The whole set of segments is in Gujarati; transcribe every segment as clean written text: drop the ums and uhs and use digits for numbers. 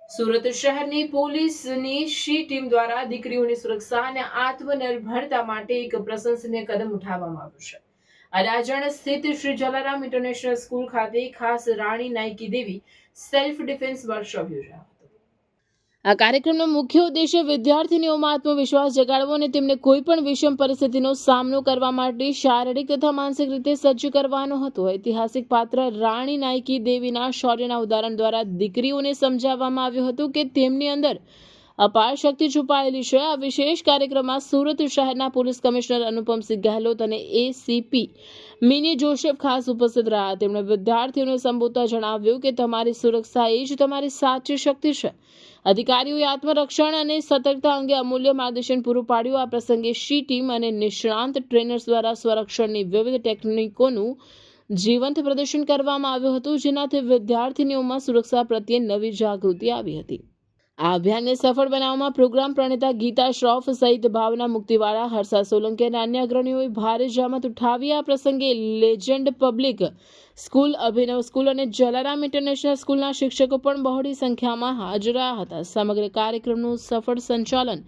સુરત શહેરની પોલીસની શી ટીમ દ્વારા દીકરીઓની સુરક્ષા અને આત્મનિર્ભરતા માટે એક પ્રશંસનીય કદમ ઉઠાવવામાં આવ્યું છે. અડાજણ સ્થિત શ્રી જલારામ ઇન્ટરનેશનલ સ્કૂલ ખાતે ખાસ રાણી નાયકી દેવી સેલ્ફ ડિફેન્સ વર્કશોપ યોજાયો હતો. આ કાર્યક્રમનો મુખ્ય ઉદ્દેશ્ય વિદ્યાર્થીનીઓમાં આત્મવિશ્વાસ જગાડવો અને તેમને કોઈ પણ વિષમ પરિસ્થિતિનો સામનો કરવા માટે શારીરિક તથા માનસિક રીતે સજ્જ કરવાનો હતો. ઐતિહાસિક પાત્ર રાણી નાયકી દેવીના શૌર્યના ઉદાહરણ દ્વારા દીકરીઓને સમજાવવામાં આવ્યું હતું કે તેમની અંદર અપાર શક્તિ છુપાયેલી છે. આ વિશેષ કાર્યક્રમમાં સુરત શહેરના પોલીસ કમિશનર અનુપમસિંહ ગહેલોત અને એસીપી મિની જોસેફ ખાસ ઉપસ્થિત રહ્યા. તેમણે વિદ્યાર્થીઓને સંબોધતા જણાવ્યું કે તમારી સુરક્ષા એ જ તમારી સાચી શક્તિ છે. અધિકારીઓએ આત્મરક્ષણ અને સતર્કતા અંગે અમૂલ્ય માર્ગદર્શન પૂરું પાડ્યું. આ પ્રસંગે શી ટીમ અને નિષ્ણાંત ટ્રેનર્સ દ્વારા સંરક્ષણની વિવિધ ટેકનિકોનું જીવંત પ્રદર્શન કરવામાં આવ્યું હતું, જેનાથી વિદ્યાર્થીનીઓમાં સુરક્ષા પ્રત્યે નવી જાગૃતિ આવી હતી. આ અભિયાનને સફળ બનાવવામાં પ્રોગ્રામ પ્રણેતા ગીતા શ્રોફ સહિત ભાવના મુક્તિવાળા, હર્ષા સોલંકી અને અન્ય અગ્રણીઓએ ભારે જહેમત ઉઠાવી. આ પ્રસંગે લેજેન્ડ પબ્લિક સ્કૂલ, અભિનવ સ્કૂલ અને જલારામ ઇન્ટરનેશનલ સ્કૂલના શિક્ષકો પણ બહોળી સંખ્યામાં હાજર રહ્યા હતા. સમગ્ર કાર્યક્રમનું સફળ સંચાલન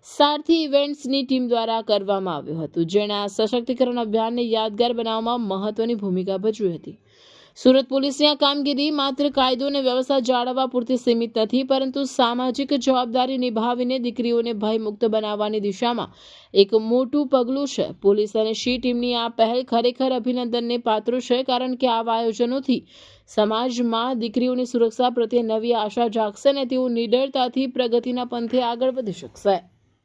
સારથી ઇવેન્ટ્સની ટીમ દ્વારા કરવામાં આવ્યું હતું, જેણે આ સશક્તિકરણ અભિયાનને યાદગાર બનાવવામાં મહત્વની ભૂમિકા ભજવી હતી. સુરત પોલીસની આ કામગીરી માત્ર કાયદો અને વ્યવસ્થા જાળવવા પૂરતી સીમિત નથી, પરંતુ સામાજિક જવાબદારી નિભાવીને દીકરીઓને ભયમુક્ત બનાવવાની દિશામાં એક મોટું પગલું છે. પોલીસ અને શી ટીમની આ પહેલ ખરેખર અભિનંદનને પાત્ર છે, કારણ કે આવા આયોજનોથી સમાજમાં દીકરીઓની સુરક્ષા પ્રત્યે નવી આશા જાગશે અને તેઓ નિડરતાથી પ્રગતિના પંથે આગળ વધી શકશે.